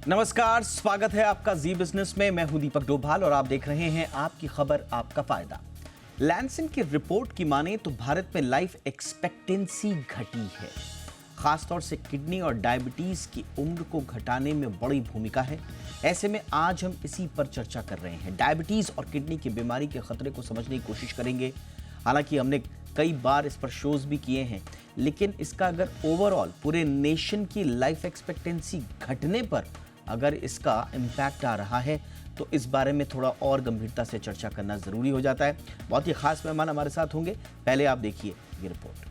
नमस्कार, स्वागत है आपका जी बिजनेस में। मैं हूं दीपक डोभाल और आप देख रहे हैं आपकी खबर आपका फायदा। लैंसेट की रिपोर्ट की माने तो भारत में लाइफ एक्सपेक्टेंसी घटी है। खासतौर से किडनी और डायबिटीज की उम्र को घटाने में बड़ी भूमिका है। ऐसे में आज हम इसी पर चर्चा कर रहे हैं। डायबिटीज और किडनी की बीमारी के खतरे को समझने की कोशिश करेंगे। हालांकि हमने कई बार इस पर शोज भी किए हैं, लेकिन इसका अगर ओवरऑल पूरे नेशन की लाइफ एक्सपेक्टेंसी घटने पर अगर इसका इम्पैक्ट आ रहा है तो इस बारे में थोड़ा और गंभीरता से चर्चा करना जरूरी हो जाता है। बहुत ही खास मेहमान हमारे साथ होंगे। पहले आप देखिए ये रिपोर्ट।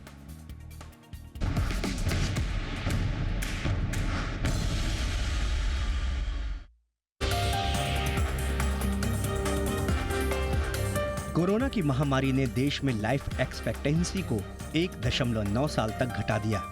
कोरोना की महामारी ने देश में लाइफ एक्सपेक्टेंसी को 1.9 साल तक घटा दिया।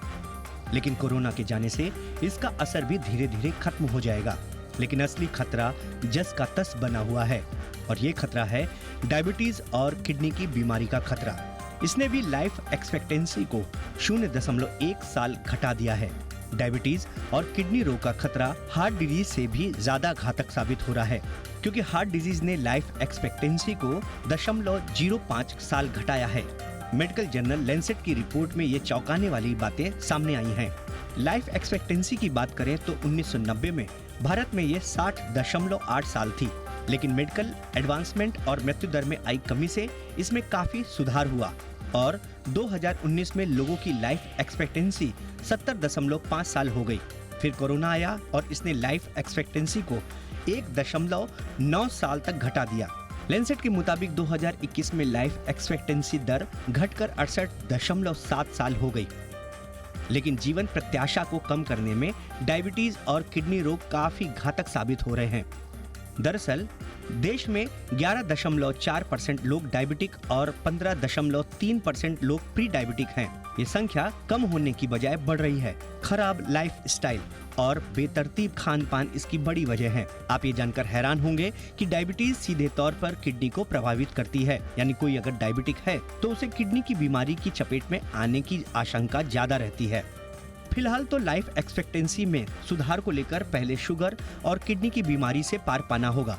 लेकिन कोरोना के जाने से इसका असर भी धीरे धीरे खत्म हो जाएगा। लेकिन असली खतरा जस का तस बना हुआ है और ये खतरा है डायबिटीज और किडनी की बीमारी का खतरा। इसने भी लाइफ एक्सपेक्टेंसी को 0.1 साल घटा दिया है। डायबिटीज और किडनी रोग का खतरा हार्ट डिजीज से भी ज्यादा घातक साबित हो रहा है, क्योंकि हार्ट डिजीज ने लाइफ एक्सपेक्टेंसी को 0.05 साल घटाया है। मेडिकल जर्नल लैंसेट की रिपोर्ट में ये चौंकाने वाली बातें सामने आई हैं। लाइफ एक्सपेक्टेंसी की बात करें तो 1990 में भारत में ये 60.8 साल थी, लेकिन मेडिकल एडवांसमेंट और मृत्यु दर में आई कमी से इसमें काफी सुधार हुआ और 2019 में लोगों की लाइफ एक्सपेक्टेंसी 70.5 साल हो गई। फिर कोरोना आया और इसने लाइफ एक्सपेक्टेंसी को 1.9 साल तक घटा दिया। लैंसेट के मुताबिक 2021 में लाइफ एक्सपेक्टेंसी दर घटकर 68.7 साल हो गई। लेकिन जीवन प्रत्याशा को कम करने में डायबिटीज और किडनी रोग काफी घातक साबित हो रहे हैं। दरअसल देश में 11.4% लोग डायबिटिक और 15.3% लोग प्री डायबिटिक हैं। ये संख्या कम होने की बजाय बढ़ रही है। खराब लाइफ स्टाइल और बेतरतीब खान पान इसकी बड़ी वजह है। आप ये जानकर हैरान होंगे कि डायबिटीज सीधे तौर पर किडनी को प्रभावित करती है। यानी कोई अगर डायबिटिक है तो उसे किडनी की बीमारी की चपेट में आने की आशंका ज्यादा रहती है। फिलहाल तो लाइफ एक्सपेक्टेंसी में सुधार को लेकर पहले शुगर और किडनी की बीमारी से पार पाना होगा।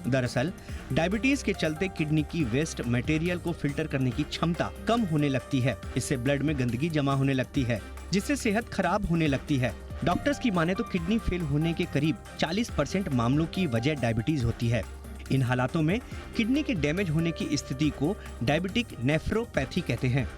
दरअसल डायबिटीज के चलते किडनी की वेस्ट मटेरियल को फिल्टर करने की क्षमता कम होने लगती है। इससे ब्लड में गंदगी जमा होने लगती है, जिससे सेहत खराब होने लगती है। डॉक्टर्स की माने तो किडनी फेल होने के करीब 40% मामलों की वजह डायबिटीज होती है। इन हालातों में किडनी के डैमेज होने की स्थिति को डायबिटिक नेफ्रोपैथी कहते हैं।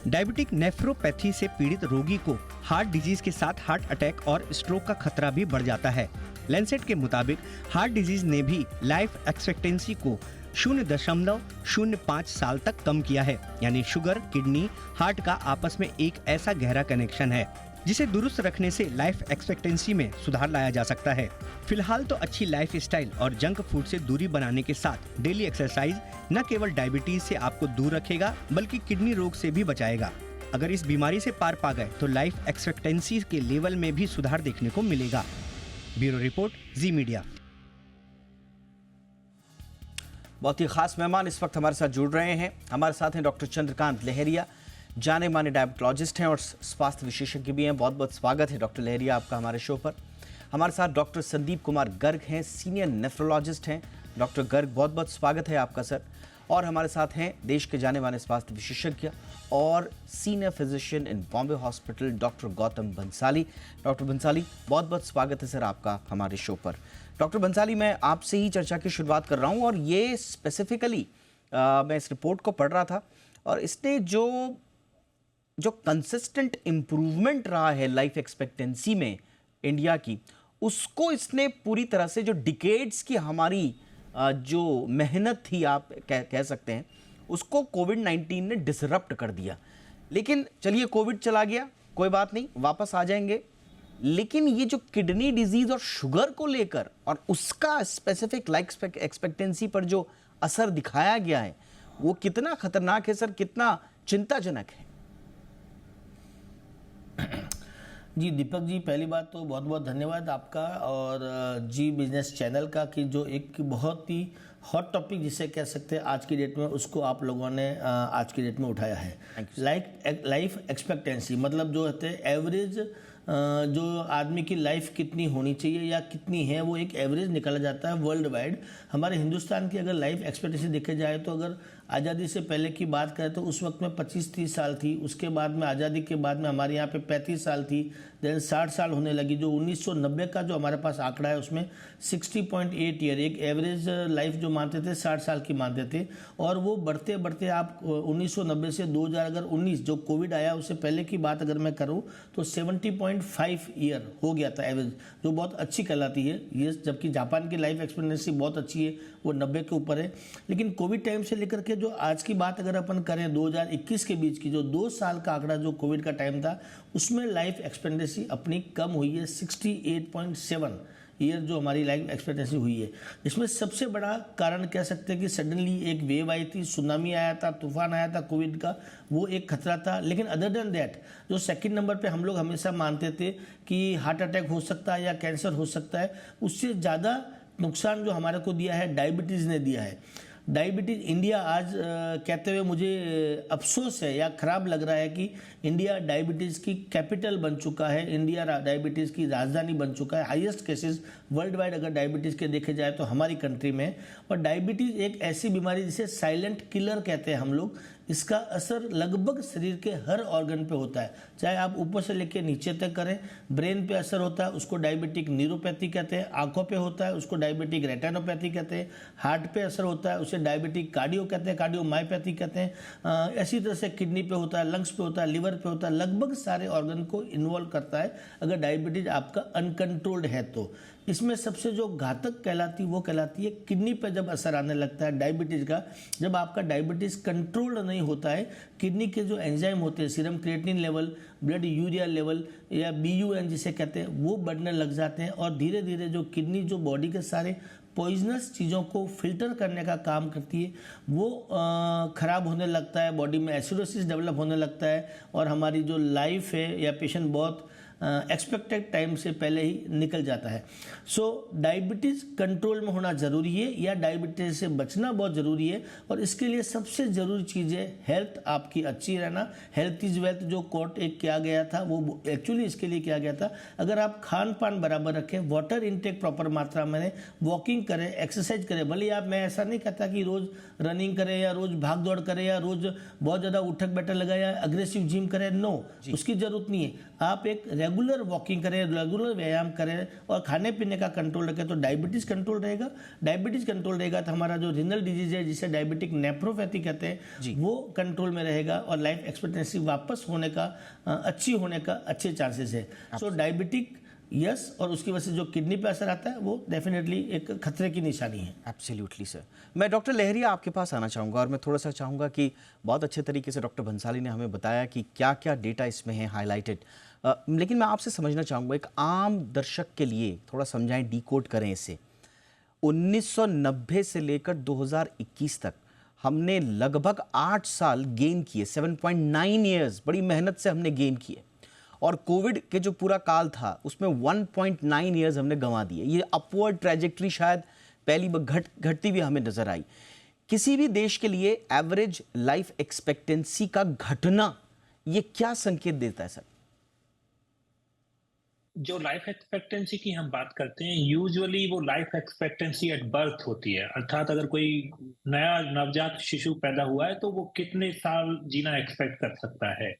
डायबिटिक नेफ्रोपैथी से पीड़ित रोगी को हार्ट डिजीज के साथ हार्ट अटैक और स्ट्रोक का खतरा भी बढ़ जाता है। लैंसेट के मुताबिक हार्ट डिजीज ने भी लाइफ एक्सपेक्टेंसी को 0.05 साल तक कम किया है। यानी शुगर, किडनी, हार्ट का आपस में एक ऐसा गहरा कनेक्शन है जिसे दुरुस्त रखने से लाइफ एक्सपेक्टेंसी में सुधार लाया जा सकता है। फिलहाल तो अच्छी लाइफ स्टाइल और जंक फूड से दूरी बनाने के साथ डेली एक्सरसाइज न केवल डायबिटीज से आपको दूर रखेगा बल्कि किडनी रोग से भी बचाएगा। अगर इस बीमारी से पार पा गए तो लाइफ एक्सपेक्टेंसी के लेवल में भी सुधार देखने को मिलेगा। ब्यूरो रिपोर्ट, जी मीडिया। बहुत ही खास मेहमान इस वक्त हमारे साथ जुड़ रहे हैं। हमारे साथ हैं डॉक्टर चंद्रकांत लहरिया, जाने माने डायबिटोलॉजिस्ट हैं और स्वास्थ्य विशेषज्ञ भी हैं। बहुत बहुत स्वागत है डॉक्टर लहरिया आपका हमारे शो पर। हमारे साथ डॉक्टर संदीप कुमार गर्ग हैं, सीनियर नेफ्रोलॉजिस्ट हैं। डॉक्टर गर्ग, बहुत बहुत स्वागत है आपका सर। और हमारे साथ हैं देश के जाने माने स्वास्थ्य विशेषज्ञ और senior physician in Bombay hospital doctor Gautam Bansali. Doctor Bansali, बहुत बहुत स्वागत है सर आपका हमारे शो पर। डॉक्टर बंसाली, मैं आपसे ही चर्चा की शुरुआत कर रहा हूँ और ये स्पेसिफिकली मैं इस रिपोर्ट को पढ़ रहा था और इसने जो कंसिस्टेंट इम्प्रूवमेंट रहा है लाइफ एक्सपेक्टेंसी में इंडिया की, उसको इसने पूरी तरह से जो डिकेड्स की हमारी जो मेहनत थी आप कह सकते हैं, उसको कोविड-19 ने डिसरप्ट कर दिया। लेकिन चलिए कोविड चला गया, कोई बात नहीं, वापस आ जाएंगे। लेकिन ये जो किडनी डिजीज और शुगर को लेकर और उसका स्पेसिफिक लाइफ एक्सपेक्टेंसी पर जो असर दिखाया गया है, वो कितना खतरनाक है सर, कितना चिंताजनक है? जी दीपक जी, पहली बात तो बहुत बहुत धन्यवाद आपका और जी बिजनेस चैनल का कि जो एक बहुत ही हॉट टॉपिक जिसे कह सकते हैं आज की डेट में, उसको आप लोगों ने आज की डेट में उठाया है। लाइफ एक्सपेक्टेंसी मतलब जो होते हैं एवरेज जो आदमी की लाइफ कितनी होनी चाहिए या कितनी है, वो एक एवरेज निकाला जाता है वर्ल्ड वाइड। हमारे हिंदुस्तान की अगर लाइफ एक्सपेक्टेंसी देखी जाए तो अगर आज़ादी से पहले की बात करें तो उस वक्त में 25-30 साल थी। उसके बाद में आज़ादी के बाद में हमारे यहाँ पे 35 साल थी, देन 60 साल होने लगी। जो 1990 का जो हमारे पास आंकड़ा है उसमें 60.8 ईयर एक एवरेज लाइफ जो मानते थे 60 साल की मानते थे। और वो बढ़ते बढ़ते आप 1990 से 2019 जो कोविड आया उससे पहले की बात अगर मैं करूँ तो 70.5 ईयर हो गया था एवरेज, जो बहुत अच्छी कहलाती है ये। जबकि जापान की लाइफ एक्सपेक्टेंसी बहुत अच्छी है, वो 90 के ऊपर है। लेकिन कोविड टाइम से लेकर के जो आज की बात अगर अपन करें 2021 के बीच की जो 2 साल का आंकड़ा जो कोविड का टाइम था, उसमें लाइफ एक्सपेक्टेंसी अपनी कम हुई है 68.7 ईयर जो हमारी लाइफ एक्सपेक्टेंसी हुई है। इसमें सबसे बड़ा कारण कह सकते हैं कि सडनली एक वेव आई थी, सुनामी आया था, तूफान आया था कोविड का, वो एक खतरा था। लेकिन अदर देन दैट जो सेकंड नंबर पे हम लोग हमेशा मानते थे कि हार्ट अटैक हो सकता है या कैंसर हो सकता है, उससे ज़्यादा नुकसान जो हमारे को दिया है डायबिटीज़ ने दिया है। डायबिटीज़ इंडिया आज कहते हुए मुझे अफसोस है या ख़राब लग रहा है कि इंडिया डायबिटीज़ की कैपिटल बन चुका है, इंडिया डायबिटीज़ की राजधानी बन चुका है। हाईएस्ट केसेस वर्ल्ड वाइड अगर डायबिटीज़ के देखे जाए तो हमारी कंट्री में। और डायबिटीज़ एक ऐसी बीमारी जिसे साइलेंट किलर कहते हैं हम लोग। इसका असर लगभग शरीर के हर ऑर्गन पे होता है, चाहे आप ऊपर से लेकर नीचे तक करें। ब्रेन पे असर होता है, उसको डायबिटिक न्यूरोपैथी कहते हैं। आंखों पे होता है, उसको डायबिटिक रेटिनोपैथी कहते हैं। हार्ट पे असर होता है, उसे डायबिटिक कार्डियो कहते हैं, कार्डियोमायोपैथी कहते हैं। इसी तरह से किडनी पे होता है, लंग्स पे होता है, लिवर पे होता है। लगभग सारे ऑर्गन को इन्वॉल्व करता है अगर डायबिटीज आपका अनकंट्रोल्ड है तो। इसमें सबसे जो घातक कहलाती वो कहलाती है किडनी पे जब असर आने लगता है डायबिटीज़ का। जब आपका डायबिटीज़ कंट्रोल नहीं होता है, किडनी के जो एंजाइम होते हैं, serum creatinine level, blood urea level या BUN जिसे कहते हैं, वो बढ़ने लग जाते हैं। और धीरे धीरे जो किडनी जो बॉडी के सारे पॉइजनस चीज़ों को फिल्टर करने का काम करती है, वो ख़राब होने लगता है, बॉडी में एसिडोसिस डेवलप होने लगता है। और हमारी जो लाइफ है या पेशेंट बहुत एक्सपेक्टेड टाइम से पहले ही निकल जाता है। सो डायबिटीज़ कंट्रोल में होना ज़रूरी है या डायबिटीज़ से बचना बहुत ज़रूरी है। और इसके लिए सबसे ज़रूरी चीज़ है हेल्थ आपकी अच्छी रहना। हेल्थ इज़ वेल्थ जो कोट एक किया गया था, वो एक्चुअली इसके लिए किया गया था। अगर आप खान पान बराबर रखें, वाटर इनटेक प्रॉपर मात्रा में, वॉकिंग करें, एक्सरसाइज करें। भले आप, मैं ऐसा नहीं कहता कि रोज़ रनिंग करें या रोज़ भाग दौड़ करें या रोज़ बहुत ज़्यादा उठक बैठक लगाए या अग्रेसिव जिम करें, नो, उसकी ज़रूरत नहीं है। आप एक रेगुलर वॉकिंग करें, रेगुलर व्यायाम करें और खाने पीने का कंट्रोल रखें तो डायबिटीज़ कंट्रोल रहेगा। डायबिटीज़ कंट्रोल रहेगा तो हमारा जो रिनल डिजीज है जिसे डायबिटिक नेफ्रोपैथी कहते हैं, वो कंट्रोल में रहेगा और लाइफ एक्सपेक्टेंसी वापस होने का, अच्छी होने का अच्छे चांसेस है। सो डायबिटिक यस, और उसकी वजह से जो किडनी पे असर आता है वो डेफिनेटली एक खतरे की निशानी है। Absolutely sir. मैं डॉक्टर लहरिया आपके पास आना चाहूँगा और मैं थोड़ा सा चाहूँगा कि बहुत अच्छे तरीके से डॉक्टर भंसाली ने हमें बताया कि क्या क्या डेटा इसमें है हाईलाइटेड। लेकिन मैं आपसे समझना चाहूँगा, एक आम दर्शक के लिए थोड़ा समझाएं, डिकोड करें इसे। 1990 से लेकर 2021 तक हमने लगभग 8 साल गेन किए, 7.9 ईयर्स बड़ी मेहनत से हमने गेन किए। और कोविड के जो पूरा काल था उसमें 1.9 ईयर्स हमने गंवा दिए। ये अपवर्ड ट्रैजेक्टरी शायद पहली बार घटती हुई हमें नजर आई। किसी भी देश के लिए एवरेज लाइफ एक्सपेक्टेंसी का घटना ये क्या संकेत देता है सर? जो लाइफ एक्सपेक्टेंसी की हम बात करते हैं, यूजुअली वो लाइफ एक्सपेक्टेंसी एट बर्थ होती है। अर्थात अगर कोई नया नवजात शिशु पैदा हुआ है तो वो कितने साल जीना एक्सपेक्ट कर सकता है।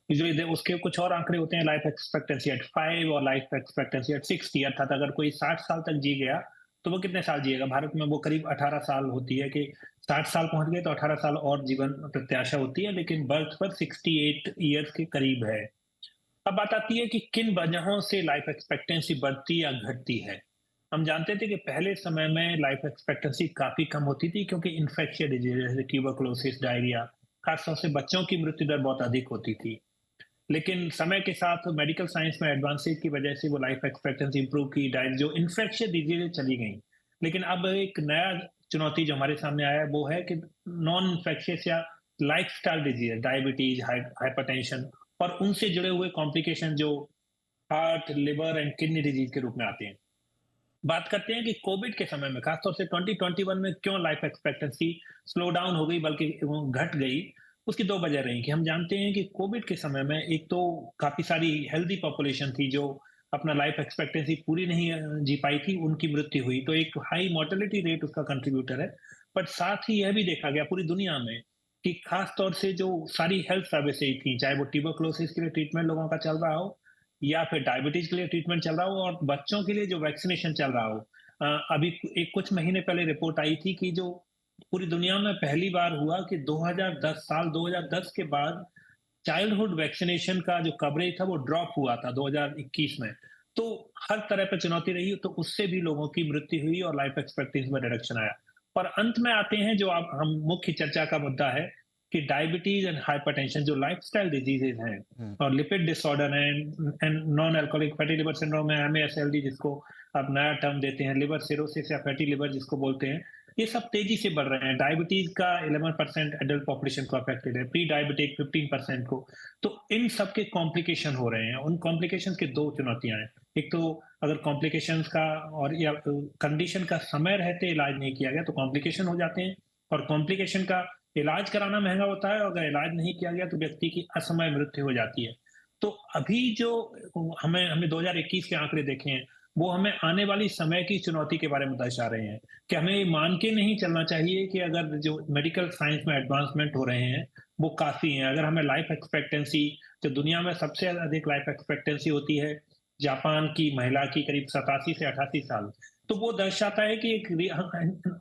यूजुअली उसके कुछ और आंकड़े होते हैं, लाइफ एक्सपेक्टेंसी एट 5 और लाइफ एक्सपेक्टेंसी एट 60। अर्थात अगर कोई 60 साल तक जी गया तो वो कितने साल जिएगा। भारत में वो करीब 18 साल होती है कि 60 साल पहुंच गए तो 18 साल और जीवन प्रत्याशा होती है, लेकिन बर्थ पर 68 ईयर्स के करीब है। अब बात आती है कि किन वजहों से लाइफ एक्सपेक्टेंसी बढ़ती या घटती है। हम जानते थे कि पहले समय में लाइफ एक्सपेक्टेंसी काफी कम होती थी क्योंकि इन्फेक्शियस डिजीज जैसे ट्यूबरकुलोसिस, डायरिया, खासतौर से बच्चों की मृत्यु दर बहुत अधिक होती थी। लेकिन समय के साथ मेडिकल साइंस में एडवांसेज की वजह से वो लाइफ एक्सपेक्टेंसी इंप्रूव की, जो इन्फेक्शियस डिजीज चली गई। लेकिन अब एक नया चुनौती जो हमारे सामने आया है वो है कि नॉन इन्फेक्शियस या लाइफस्टाइल डिजीज, डायबिटीज, हाइपरटेंशन और उनसे जुड़े हुए कॉम्प्लिकेशन जो heart, liver and kidney disease के रूप में आते हैं। बात करते हैं कि कोविड के समय में खासतौर से 2021 में क्यों लाइफ एक्सपेक्टेंसी स्लो डाउन हो गई बल्कि घट गई। उसकी 2 वजह रही कि हम जानते हैं कि कोविड के समय में एक तो काफ़ी सारी हेल्दी पॉपुलेशन थी जो अपना लाइफ एक्सपेक्टेंसी पूरी नहीं जी पाई थी, उनकी मृत्यु हुई। तो एक हाई मोर्टेलिटी रेट उसका कंट्रीब्यूटर है। बट साथ ही यह भी देखा गया पूरी दुनिया में कि खास तौर से जो सारी हेल्थ सर्विसेज थी, चाहे वो ट्यूबरकुलोसिस के लिए ट्रीटमेंट लोगों का चल रहा हो या फिर डायबिटीज के लिए ट्रीटमेंट चल रहा हो और बच्चों के लिए जो वैक्सीनेशन चल रहा हो। अभी एक कुछ महीने पहले रिपोर्ट आई थी कि जो पूरी दुनिया में पहली बार हुआ कि 2010 के बाद चाइल्डहुड वैक्सीनेशन का जो कवरेज था वो ड्रॉप हुआ था 2021 में। तो हर तरह पे चुनौती रही, तो उससे भी लोगों की मृत्यु हुई और लाइफ एक्सपेक्टेंसी में रिडक्शन आया। और अंत में आते हैं जो अब हम मुख्य चर्चा का मुद्दा है कि डायबिटीज एंड हाइपरटेंशन जो लाइफस्टाइल डिजीजेज हैं और लिपिड डिसऑर्डर हैं and non alcoholic fatty liver syndrome है, एमएएसएलडी जिसको अब नया टर्म देते हैं, लिवर सिरोसिस या फैटी लिवर जिसको बोलते हैं, ये सब तेजी से बढ़ रहे हैं। डायबिटीज का 11% एडल्ट पॉपुलेशन को अफेक्टेड है, प्री डायबिटिक 15% को। तो इन सब के कॉम्प्लिकेशन हो रहे हैं। उन कॉम्प्लिकेशन के 2 चुनौतियां हैं। एक तो अगर कॉम्प्लिकेशंस का और या कंडीशन का समय रहते इलाज नहीं किया गया तो कॉम्प्लिकेशन हो जाते हैं, और कॉम्प्लिकेशन का इलाज कराना महंगा होता है, और अगर इलाज नहीं किया गया तो व्यक्ति की असमय मृत्यु हो जाती है। तो अभी जो हमने 2021 के आंकड़े देखे हैं वो हमें आने वाली समय की चुनौती के बारे में दर्शा रहे हैं कि हमें ये मान के नहीं चलना चाहिए कि अगर जो मेडिकल साइंस में एडवांसमेंट हो रहे हैं वो काफी हैं। अगर हमें लाइफ एक्सपेक्टेंसी, जो दुनिया में सबसे अधिक लाइफ एक्सपेक्टेंसी होती है जापान की महिला की करीब 87 से 88 साल, तो वो दर्शाता है कि एक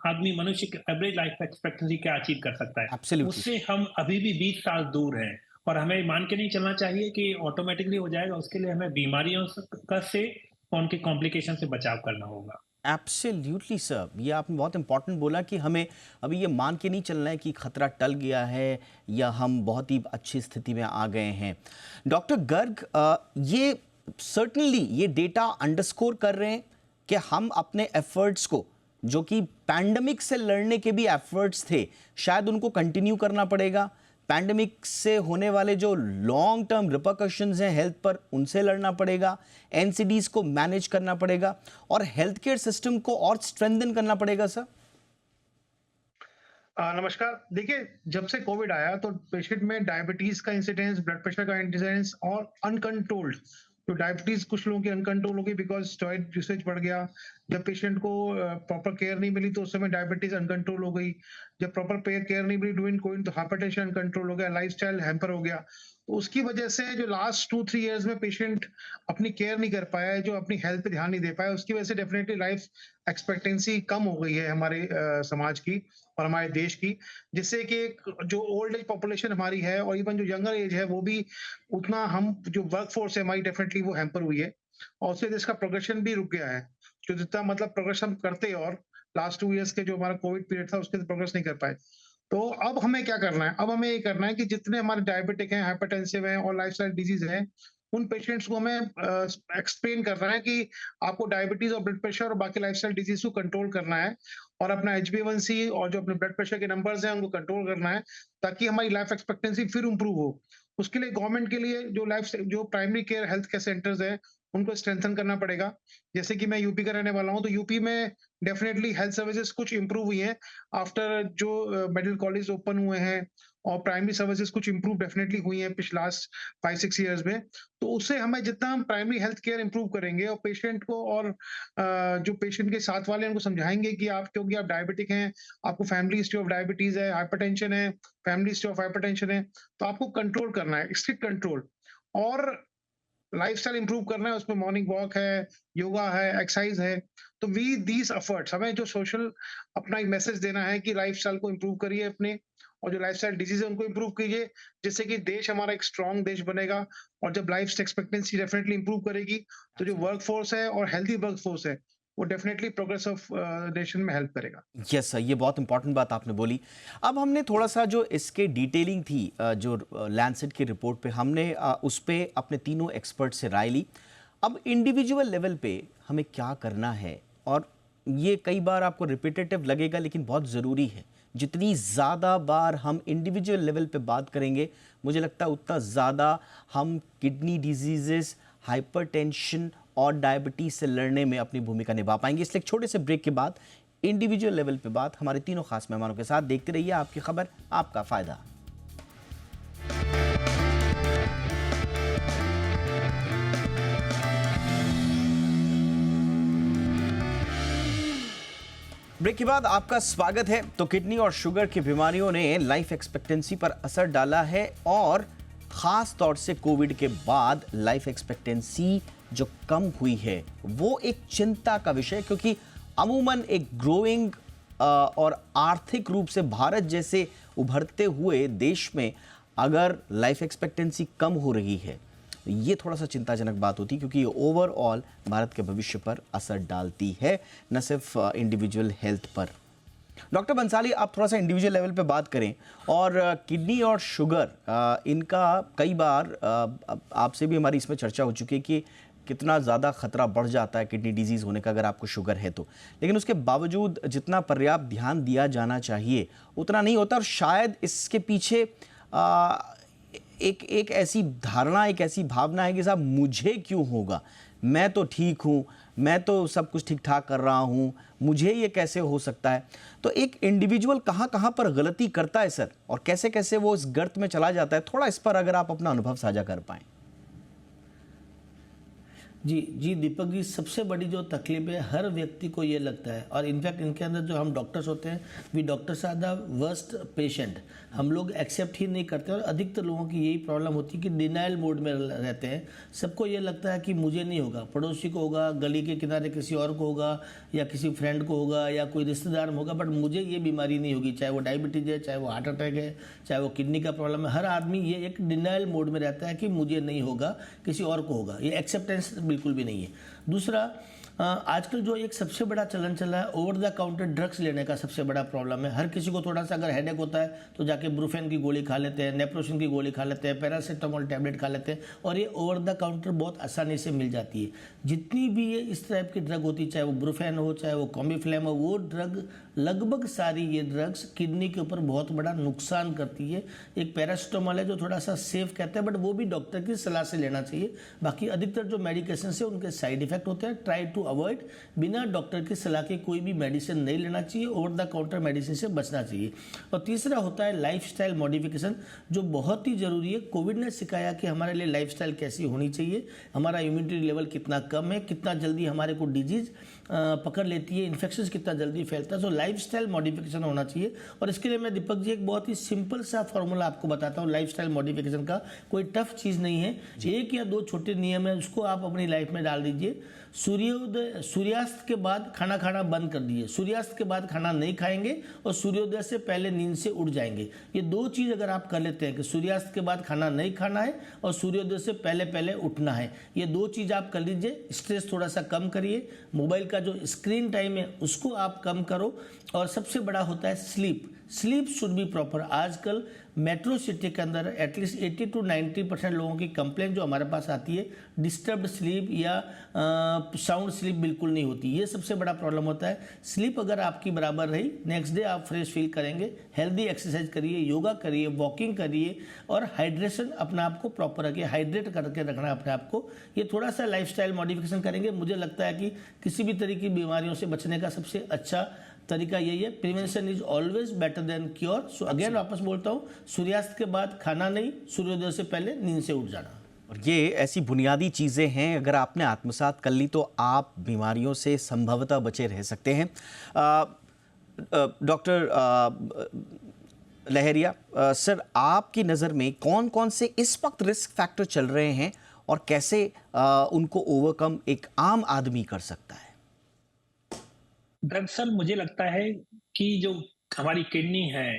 आदमी मनुष्य की एवरेज लाइफ एक्सपेक्टेंसी क्या अचीव कर सकता है। एब्सोल्युटली। उससे हम अभी भी 20 साल दूर हैं, और हमें मान के नहीं चलना चाहिए कि ऑटोमेटिकली हो जाएगा। उसके लिए हमें बीमारियों से और उनके कॉम्प्लिकेशन से बचाव करना होगा। एब्सोल्युटली सर, ये आपने बहुत इंपॉर्टेंट बोला कि हमें अभी ये मान के नहीं चलना है कि खतरा टल गया है या हम बहुत ही अच्छी स्थिति में आ गए हैं। डॉक्टर गर्ग, ये सर्टनली ये डेटा अंडरस्कोर कर रहे हैं कि हम अपने एफर्ट्स को, जो कि पैंडमिक से लड़ने के भी एफर्ट्स थे, शायद उनको कंटिन्यू करना पड़ेगा। पैंडमिक से होने वाले जो लॉन्ग टर्म रिपरकशंस हैं हेल्थ पर, उनसे लड़ना पड़ेगा, एनसीडीज को मैनेज करना पड़ेगा और हेल्थ केयर सिस्टम को और स्ट्रेंथन करना पड़ेगा सर। नमस्कार। देखिए, जब से कोविड आया तो पेशेंट में डायबिटीज का इंसिडेंस, ब्लड प्रेशर का इंसिडेंस और अनकंट्रोल्ड, तो डायबिटीज कुछ लोगों की अनकंट्रोल हो गई बिकॉज स्टेरॉइड यूसेज बढ़ गया। जब पेशेंट को प्रॉपर केयर नहीं मिली तो उस समय डायबिटीज अनकंट्रोल हो गई। जब प्रॉपर केयर नहीं मिली ड्यूरिंग कोविड तो हाइपरटेंशन अनकंट्रोल हो गया, लाइफस्टाइल हैम्पर हो गया। तो उसकी वजह से जो लास्ट 2-3 इयर्स में पेशेंट अपनी केयर नहीं कर पाया है, जो अपनी हेल्थ पे ध्यान नहीं दे पाया, उसकी वजह से डेफिनेटली लाइफ एक्सपेक्टेंसी कम हो गई है हमारे समाज की और हमारे देश की, जिससे कि जो ओल्ड एज पॉपुलेशन हमारी है और इवन जो यंगर एज है वो भी उतना, हम जो वर्क फोर्स है हमारी डेफिनेटली वो हैम्पर हुई है और उससे देश का प्रोग्रेशन भी रुक गया है। जो जितना मतलब प्रोग्रेस हम करते और लास्ट 2 इयर्स के जो हमारा कोविड पीरियड था उसके प्रोग्रेस नहीं कर पाए। तो अब हमें क्या करना है? अब हमें ये करना है कि जितने हमारे डायबिटिक हैं, हाइपरटेंसिव हैं और लाइफस्टाइल डिजीज हैं, उन पेशेंट्स को हमें एक्सप्लेन करना है कि आपको डायबिटीज और ब्लड प्रेशर और बाकी लाइफस्टाइल डिजीज को कंट्रोल करना है और अपना HbA1c और जो अपने ब्लड प्रेशर के नंबर्स हैं उनको कंट्रोल करना है ताकि हमारी लाइफ एक्सपेक्टेंसी फिर इंप्रूव हो। उसके लिए गवर्नमेंट के लिए जो primary care health care centres हैं उनको स्ट्रेंथन करना पड़ेगा। जैसे कि मैं यूपी का रहने वाला हूँ, तो यूपी में डेफिनेटली हेल्थ सर्विसेज कुछ इंप्रूव हुई हैं आफ्टर जो मेडिकल कॉलेज ओपन हुए हैं और प्राइमरी सर्विसेज कुछ इंप्रूव डेफिनेटली हुई हैं पिछले लास्ट 5-6 इयर्स में। तो उससे हमें जितना हम प्राइमरी हेल्थ केयर इंप्रूव करेंगे और पेशेंट को और जो पेशेंट के साथ वाले उनको समझाएंगे कि आप, क्योंकि आप डायबिटिक हैं, आपको फैमिली हिस्ट्री ऑफ डायबिटीज है, हाइपरटेंशन है, फैमिली हिस्ट्री ऑफ हाइपरटेंशन है, तो आपको कंट्रोल करना है, स्ट्रिक्ट कंट्रोल, और लाइफस्टाइल इंप्रूव करना है। उसमें मॉर्निंग वॉक है, योगा है, एक्सरसाइज है। तो वी दीज एफर्ट्स, हमें जो सोशल अपना एक मैसेज देना है कि लाइफस्टाइल को इंप्रूव करिए अपने, और जो लाइफस्टाइल डिजीज है उनको इंप्रूव कीजिए, जिससे कि देश हमारा एक स्ट्रांग देश बनेगा। और जब लाइफ एक्सपेक्टेंसी डेफिनेटली इंप्रूव करेगी तो जो वर्क फोर्स है और हेल्दी वर्क फोर्स है वो डेफिनेटली प्रोग्रेस ऑफ नेशन में हेल्प करेगा। यस सर, ये बहुत इंपॉर्टेंट बात आपने बोली। अब हमने थोड़ा सा जो इसके डिटेलिंग थी, जो लैंसेट की रिपोर्ट पे हमने उस पे अपने तीनों एक्सपर्ट से राय ली। अब इंडिविजुअल लेवल पे हमें क्या करना है, और ये कई बार आपको रिपीटेटिव लगेगा लेकिन बहुत ज़रूरी है। जितनी ज़्यादा बार हम इंडिविजुअल लेवल पे बात करेंगे, मुझे लगता है उतना ज़्यादा हम किडनी डिजीज़ेस, हाइपरटेंशन और डायबिटीज से लड़ने में अपनी भूमिका निभा पाएंगे। इसलिए एक छोटे से ब्रेक के बाद इंडिविजुअल लेवल पे बात हमारे तीनों खास मेहमानों के साथ। देखते रहिए आपकी खबर, आपका फायदा। ब्रेक के बाद आपका स्वागत है। तो किडनी और शुगर की बीमारियों ने लाइफ एक्सपेक्टेंसी पर असर डाला है और खास तौर से कोविड के बाद लाइफ एक्सपेक्टेंसी जो कम हुई है वो एक चिंता का विषय, क्योंकि अमूमन एक ग्रोइंग और आर्थिक रूप से भारत जैसे उभरते हुए देश में अगर लाइफ एक्सपेक्टेंसी कम हो रही है ये थोड़ा सा चिंताजनक बात होती है, क्योंकि ये ओवरऑल भारत के भविष्य पर असर डालती है, न सिर्फ इंडिविजुअल हेल्थ पर। डॉक्टर बंसाली, आप थोड़ा सा इंडिविजुअल लेवल पे बात करें, और किडनी और शुगर इनका कई बार आपसे भी हमारी इसमें चर्चा हो चुकी है कि कितना ज़्यादा खतरा बढ़ जाता है किडनी डिजीज़ होने का अगर आपको शुगर है तो, लेकिन उसके बावजूद जितना पर्याप्त ध्यान दिया जाना चाहिए उतना नहीं होता। और शायद इसके पीछे एक ऐसी धारणा, एक ऐसी भावना है कि साहब मुझे क्यों होगा, मैं तो ठीक हूँ, मैं तो सब कुछ ठीक ठाक कर रहा हूँ, मुझे ये कैसे हो सकता है। तो एक इंडिविजुअल कहाँ कहाँ पर गलती करता है सर, और कैसे कैसे वो इस गर्त में चला जाता है, थोड़ा इस पर अगर आप अपना अनुभव साझा कर पाएं। जी दीपक जी, सबसे बड़ी जो तकलीफ है हर व्यक्ति को ये लगता है, और इनफैक्ट इनके अंदर जो हम डॉक्टर्स होते हैं, we doctors are the worst patient, हम लोग एक्सेप्ट ही नहीं करते। और अधिकतर लोगों की यही प्रॉब्लम होती है कि डिनाइल मोड में रहते हैं। सबको ये लगता है कि मुझे नहीं होगा, पड़ोसी को होगा, गली के किनारे किसी और को होगा, या किसी फ्रेंड को होगा, या कोई रिश्तेदार में होगा, बट मुझे ये बीमारी नहीं होगी, चाहे वो डायबिटीज है, चाहे वो हार्ट अटैक है, चाहे वो किडनी का प्रॉब्लम है। हर आदमी ये एक डिनाइल मोड में रहता है कि मुझे नहीं होगा, किसी और को होगा। ये एक्सेप्टेंस बिल्कुल भी नहीं है। दूसरा, आजकल जो एक सबसे बड़ा चलन चला है, ओवर द काउंटर ड्रग्स लेने का सबसे बड़ा प्रॉब्लम है। हर किसी को थोड़ा सा अगर हेडेक होता है तो जाके ब्रूफेन की गोली खा लेते हैं, नेप्रोसिन की गोली खा लेते हैं, पैरासीटामोल टैबलेट खा लेते हैं, और ये ओवर द काउंटर बहुत आसानी से मिल जाती है। जितनी भी ये इस टाइप की ड्रग होती है, चाहे वो ब्रूफेन हो, चाहे वो कॉम्बिफ्लेम हो, वो ड्रग लगभग सारी ये ड्रग्स किडनी के ऊपर बहुत बड़ा नुकसान करती है। एक पैरासीटामोल है जो थोड़ा सा सेफ कहते हैं, बट वो भी डॉक्टर की सलाह से लेना चाहिए। बाकी अधिकतर जो मेडिकेशन है उनके साइड इफेक्ट होते हैं। ट्राई टू अवॉइड, बिना डॉक्टर की सलाह के कोई भी मेडिसिन नहीं लेना चाहिए, ओवर द काउंटर मेडिसिन से बचना चाहिए। और तीसरा होता है लाइफस्टाइल मॉडिफिकेशन, जो बहुत ही जरूरी है। कोविड ने सिखाया कि हमारे लिए लाइफस्टाइल कैसी होनी चाहिए, हमारा इम्यूनिटी लेवल कितना कम है, कितना जल्दी हमारे को डिजीज पकड़ लेती है, इन्फेक्शन कितना जल्दी फैलता है। तो लाइफस्टाइल मॉडिफिकेशन होना चाहिए। और इसके लिए मैं दीपक जी एक बहुत ही सिंपल सा फॉर्मूला आपको बताता हूँ लाइफस्टाइल मॉडिफिकेशन का। कोई टफ चीज़ नहीं है, एक या दो छोटे नियम है, उसको आप अपनी लाइफ में डाल दीजिए। सूर्यास्त के बाद खाना खाना बंद कर दीजिए, सूर्यास्त के बाद खाना नहीं खाएंगे, और सूर्योदय से पहले नींद से उठ जाएंगे। ये दो चीज़ अगर आप कर लेते हैं कि सूर्यास्त के बाद खाना नहीं खाना है और सूर्योदय से पहले पहले उठना है, ये दो चीज़ आप कर लीजिए। स्ट्रेस थोड़ा सा कम करिए, मोबाइल का जो स्क्रीन टाइम है उसको आप कम करो, और सबसे बड़ा होता है स्लीप शुड बी प्रॉपर। आजकल मेट्रो सिटी के अंदर एटलीस्ट 80 to 90% लोगों की कंप्लेंट जो हमारे पास आती है, डिस्टर्ब्ड स्लीप या साउंड स्लीप बिल्कुल नहीं होती। ये सबसे बड़ा प्रॉब्लम होता है। स्लीप अगर आपकी बराबर रही, नेक्स्ट डे आप फ्रेश फील करेंगे। हेल्दी एक्सरसाइज करिए, योगा करिए, वॉकिंग करिए, और हाइड्रेशन अपने आप को प्रॉपर रखिए, हाइड्रेट करके रखना है अपने आप को। ये थोड़ा सा लाइफस्टाइल मॉडिफिकेशन करेंगे, मुझे लगता है कि किसी भी तरह की बीमारियों से बचने का सबसे अच्छा तरीका यही है। Prevention is always better than cure. So again वापस बोलता हूँ, सूर्यास्त के बाद खाना नहीं, सूर्योदय से पहले नींद से उठ जाना। और ये ऐसी बुनियादी चीज़ें हैं, अगर आपने आत्मसात कर ली तो आप बीमारियों से संभवतः बचे रह सकते हैं। डॉक्टर लहरिया सर, आपकी नज़र में कौन कौन से इस वक्त रिस्क फैक्टर चल रहे हैं और कैसे उनको ओवरकम एक आम आदमी कर सकता है? दरअसल मुझे लगता है कि जो हमारी किडनी है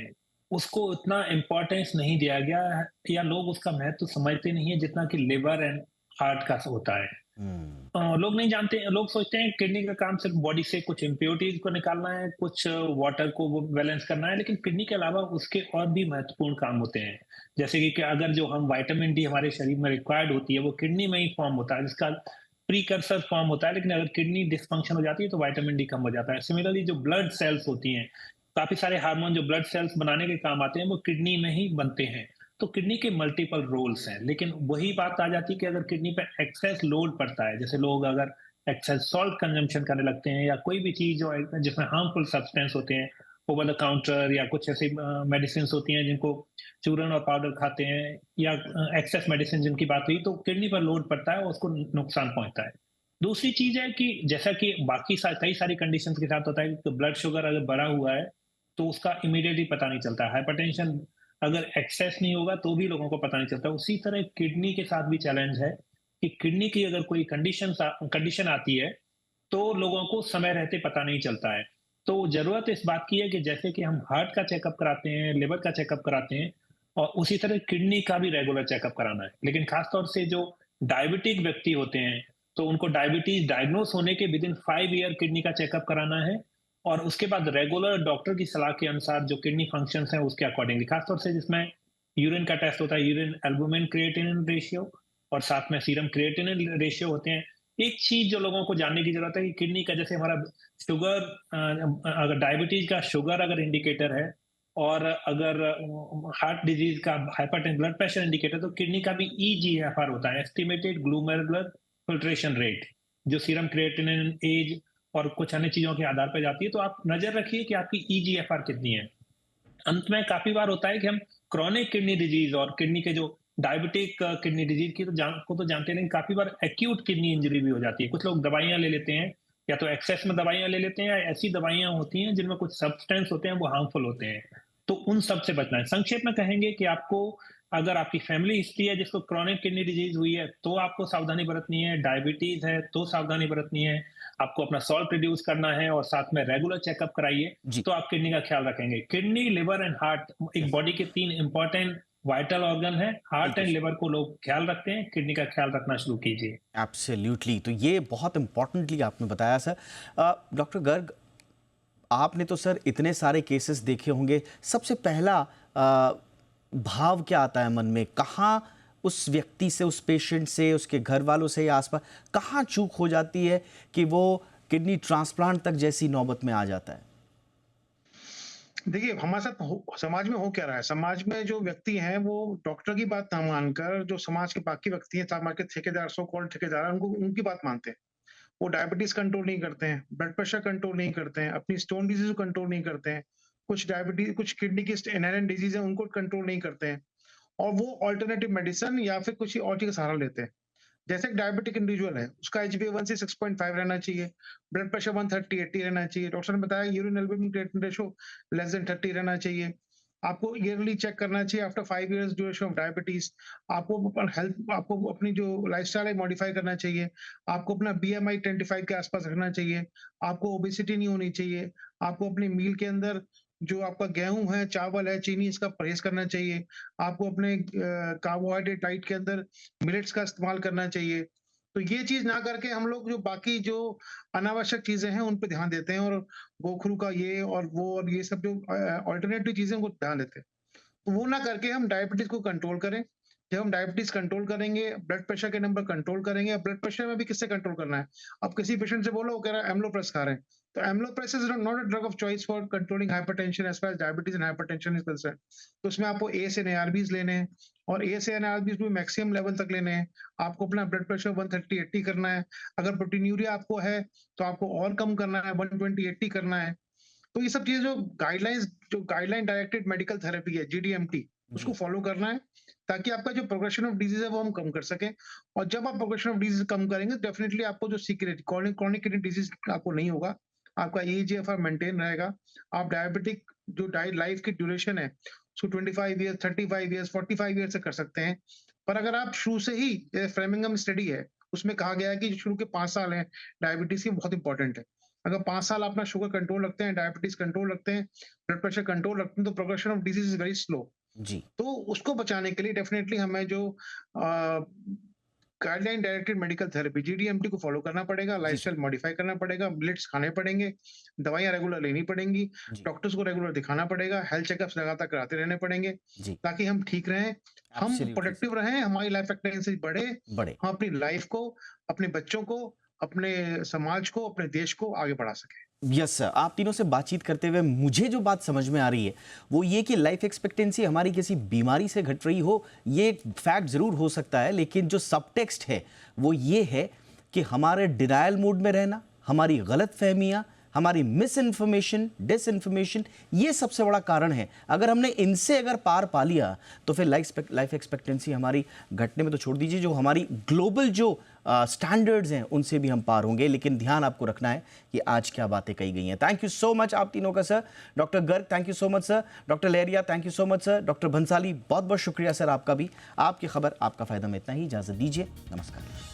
उसको उतना इम्पोर्टेंस नहीं दिया गया है, या लोग उसका महत्व समझते नहीं है जितना कि लिवर एंड हार्ट का होता है। लोग नहीं जानते, लोग सोचते हैं किडनी का काम सिर्फ बॉडी से कुछ इम्प्योरिटीज को निकालना है, कुछ वाटर को बैलेंस करना है, लेकिन किडनी के अलावा उसके और भी महत्वपूर्ण काम होते हैं। जैसे कि अगर जो हम विटामिन डी हमारे शरीर में रिक्वायर्ड होती है वो किडनी में ही फॉर्म होता है, जिसका प्रीकर्सर फॉर्म होता है, लेकिन अगर किडनी डिसफंक्शन हो जाती है तो विटामिन डी कम हो जाता है। सिमिलरली जो ब्लड सेल्स होती हैं, काफी सारे हार्मोन जो ब्लड सेल्स बनाने के काम आते हैं वो किडनी में ही बनते हैं। तो किडनी के मल्टीपल रोल्स हैं, लेकिन वही बात आ जाती है कि अगर किडनी पे एक्सेस लोड पड़ता है, जैसे लोग अगर एक्सेस सॉल्ट कंजम्पशन करने लगते हैं, या कोई भी चीज जो जिसमें हार्मफुल सब्सटेंस होते हैं, ओवर द काउंटर या कुछ ऐसी मेडिसिन होती हैं जिनको चूरन और पाउडर खाते हैं, या एक्सेस मेडिसिन जिनकी बात हुई, तो किडनी पर लोड पड़ता है और उसको नुकसान पहुंचता है। दूसरी चीज है कि जैसा कि बाकी कई सारी कंडीशंस के साथ होता है कि ब्लड शुगर अगर बढ़ा हुआ है तो उसका इमीडिएटली पता नहीं चलता। हाइपरटेंशन अगर एक्सेस नहीं होगा तो भी लोगों को पता नहीं चलता। उसी तरह किडनी के साथ भी चैलेंज है कि किडनी की अगर कोई कंडीशन आती है तो लोगों को समय रहते पता नहीं चलता है। तो ज़रूरत इस बात की है कि जैसे कि हम हार्ट का चेकअप कराते हैं, लिवर का चेकअप कराते हैं और उसी तरह किडनी का भी रेगुलर चेकअप कराना है। लेकिन खास तौर से जो डायबिटिक व्यक्ति होते हैं, तो उनको डायबिटीज़ डायग्नोस होने के विदिन 5 ईयर किडनी का चेकअप कराना है और उसके बाद रेगुलर डॉक्टर की सलाह के अनुसार जो किडनी फंक्शंस हैं उसके अकॉर्डिंगली, खास तौर से जिसमें यूरिन का टेस्ट होता है, यूरिन एल्बुमिन क्रिएटिनिन रेशियो और साथ में सीरम क्रिएटिनिन रेशियो होते हैं। एक चीज जो लोगों को जानने की जरूरत है कि किडनी का जैसे हमारा शुगर, अगर डायबिटीज का शुगर अगर इंडिकेटर है और अगर हार्ट डिजीज का हाइपरटेंशन ब्लड प्रेशर इंडिकेटर, तो किडनी का भी ईजीएफआर होता है, एस्टिमेटेड ग्लोमेरुलर फिल्ट्रेशन रेट, जो सीरम क्रिएटिनिन, एज और कुछ अन्य चीजों के आधार पर जाती है। तो आप नजर रखिए कि आपकी ईजीएफआर कितनी है। अंत में काफी बार होता है कि हम क्रॉनिक किडनी डिजीज और किडनी के जो डायबिटिक किडनी डिजीज की तो जानते हैं, लेकिन काफी बार एक्यूट किडनी इंजरी भी हो जाती है। कुछ लोग दवाइयां ले लेते हैं, या तो एक्सेस में दवाइयां ले लेते हैं या ऐसी दवाइयां होती हैं जिनमें कुछ सब्सटेंस होते हैं वो हार्मफुल होते हैं। तो उन सब से बचना है। संक्षेप में कहेंगे कि आपको, अगर आपकी फैमिली हिस्ट्री है जिसको क्रॉनिक किडनी डिजीज हुई है तो आपको सावधानी बरतनी है, डायबिटीज है तो सावधानी बरतनी है, आपको अपना सॉल्ट रिड्यूस करना है और साथ में रेगुलर चेकअप कराइए, जी। तो आप किडनी का ख्याल रखेंगे। किडनी, लिवर एंड हार्ट एक बॉडी के 3 इंपॉर्टेंट वाइटल ऑर्गन है। हार्ट एंड लिवर को लोग ख्याल रखते हैं, किडनी का ख्याल रखना शुरू कीजिए। एब्सोल्युटली, तो ये बहुत इंपॉर्टेंटली आपने बताया सर। डॉक्टर गर्ग, आपने तो सर इतने सारे केसेस देखे होंगे, सबसे पहला भाव क्या आता है मन में? कहाँ उस व्यक्ति से, उस पेशेंट से, उसके घर वालों से या आसपास कहाँ चूक हो जाती है कि वो किडनी ट्रांसप्लांट तक जैसी नौबत में आ जाता है? देखिए, हमारे साथ समाज में हो क्या रहा है? समाज में जो व्यक्ति हैं वो डॉक्टर की बात ना मानकर जो समाज के बाकी व्यक्ति हैं, समाज के ठेकेदार, सो कॉल्ड ठेकेदार हैं, उनको उनकी बात मानते हैं। वो डायबिटीज कंट्रोल नहीं करते हैं, ब्लड प्रेशर कंट्रोल नहीं करते हैं, अपनी स्टोन डिजीज को कंट्रोल नहीं करते हैं, कुछ किडनी की इनहेरेंट डिजीज है उनको कंट्रोल नहीं करते हैं, और वो ऑल्टरनेटिव मेडिसिन या फिर कुछ और चीज का सहारा लेते हैं। जैसे एक डायबिटिक इंडिविजुअल है, उसका HbA1c 6.5 रहना चाहिए, ब्लड प्रेशर 130/80 रहना चाहिए, डॉक्टर ने बताया urine albumin creatinine ratio less than 30 रहना चाहिए। आपको ईयरली चेक करना चाहिए after 5 years duration of diabetes. आपको अपनी जो लाइफस्टाइल है मॉडिफाई करना चाहिए। आपको अपना BMI 25 के आसपास रखना चाहिए। आपको ओबेसिटी नहीं होनी चाहिए। आपको अपनी मील के अंदर जो आपका गेहूं है, चावल है, चीनी, इसका परहेज करना चाहिए। आपको अपने कार्बोहाइड्रेट डाइट के अंदर मिलेट्स का इस्तेमाल करना चाहिए। तो ये चीज ना करके हम लोग जो बाकी जो अनावश्यक चीजें हैं उन पे ध्यान देते हैं, और गोखरू का ये और वो और ये सब जो अल्टरनेटिव चीजें उनको ध्यान देते हैं। तो वो ना करके हम डायबिटीज को कंट्रोल करें। जब हम डायबिटीज कंट्रोल करेंगे, ब्लड प्रेशर के नंबर कंट्रोल करेंगे। ब्लड प्रेशर में भी किससे कंट्रोल करना है? अब किसी पेशेंट से बोलो, वो कह रहा है एम्लोप्रेस खा रहे हैं, तो एम्लोप्रेस is not a drug of choice for controlling hypertension as far as diabetes and hypertension is concern. तो उसमें आपको एस एंड ARBs लेने हैं, और एस एंड ARBs भी मैक्सिमम लेवल तक लेने हैं। आपको अपना ब्लड प्रेशर 130/80 करना है। अगर प्रोटीनूरिया आपको है तो आपको और कम करना है, 120/80 करना है। तो ये सब चीजें जो गाइडलाइन डायरेक्टेड मेडिकल थेरेपी है, GDMT, उसको फॉलो करना है, ताकि आपका जो प्रोग्रेशन ऑफ डिजीज है वो हम कम कर सकें। और जब आप प्रोग्रेशन ऑफ डिजीज कम करेंगे, डेफिनेटली आपको जो क्रॉनिक किडनी डिजीज आपको नहीं होगा, आपका EGFR मेंटेन रहेगा। आप डायबिटिक जो लाइफ की ड्यूरेशन है उसको 25 ईयर्स, 35 ईयर्स, 45 ईयर्स से कर सकते हैं। पर अगर आप शुरू से ही, फ्रेमिंगम स्टडी है उसमें कहा गया है कि शुरू के 5 साल हैं डायबिटीज के बहुत इंपॉर्टेंट है। अगर 5 साल अपना शुगर कंट्रोल रखते हैं, डायबिटीज कंट्रोल रखते हैं, ब्लड प्रेशर कंट्रोल रखते हैं, तो progression of disease is very slow. जी। तो उसको बचाने के लिए डेफिनेटली हमें जो guideline directed medical therapy GDMT को फॉलो करना पड़ेगा, लाइफस्टाइल मॉडिफाई करना पड़ेगा, मिलेट्स खाने पड़ेंगे, दवाइयां रेगुलर लेनी पड़ेंगी, जी। डॉक्टर्स को रेगुलर दिखाना पड़ेगा, हेल्थ चेकअप्स लगातार कराते रहने पड़ेंगे, जी। ताकि हम ठीक रहें, हम Absolutely, प्रोडक्टिव रहें, हमारी लाइफ एक्सपेक्टेंसी बढ़े, बड़े। हम अपनी लाइफ को, अपने बच्चों को, अपने समाज को, अपने देश को आगे बढ़ा सकें। यस सर, आप तीनों से बातचीत करते हुए मुझे जो बात समझ में आ रही है वो ये कि लाइफ एक्सपेक्टेंसी हमारी किसी बीमारी से घट रही हो, ये एक फैक्ट ज़रूर हो सकता है, लेकिन जो सबटेक्स्ट है वो ये है कि हमारे डिनायल मूड में रहना, हमारी गलत फहमियाँ, हमारी मिस इन्फॉर्मेशन, डिसइन्फॉर्मेशन, ये सबसे बड़ा कारण है। अगर हमने इनसे अगर पार पा लिया तो फिर लाइफ एक्सपेक्टेंसी हमारी घटने में तो छोड़ दीजिए, जो हमारी ग्लोबल जो स्टैंडर्ड्स हैं उनसे भी हम पार होंगे। लेकिन ध्यान आपको रखना है कि आज क्या बातें कही गई हैं। थैंक यू सो मच आप तीनों का sir. Doctor Garg thank you so much sir. Doctor Lahariya thank you so much sir. Doctor Bhansali बहुत बहुत शुक्रिया सर आपका भी। आपकी खबर आपका फ़ायदा में इतना ही, इजाज़त दीजिए, नमस्कार।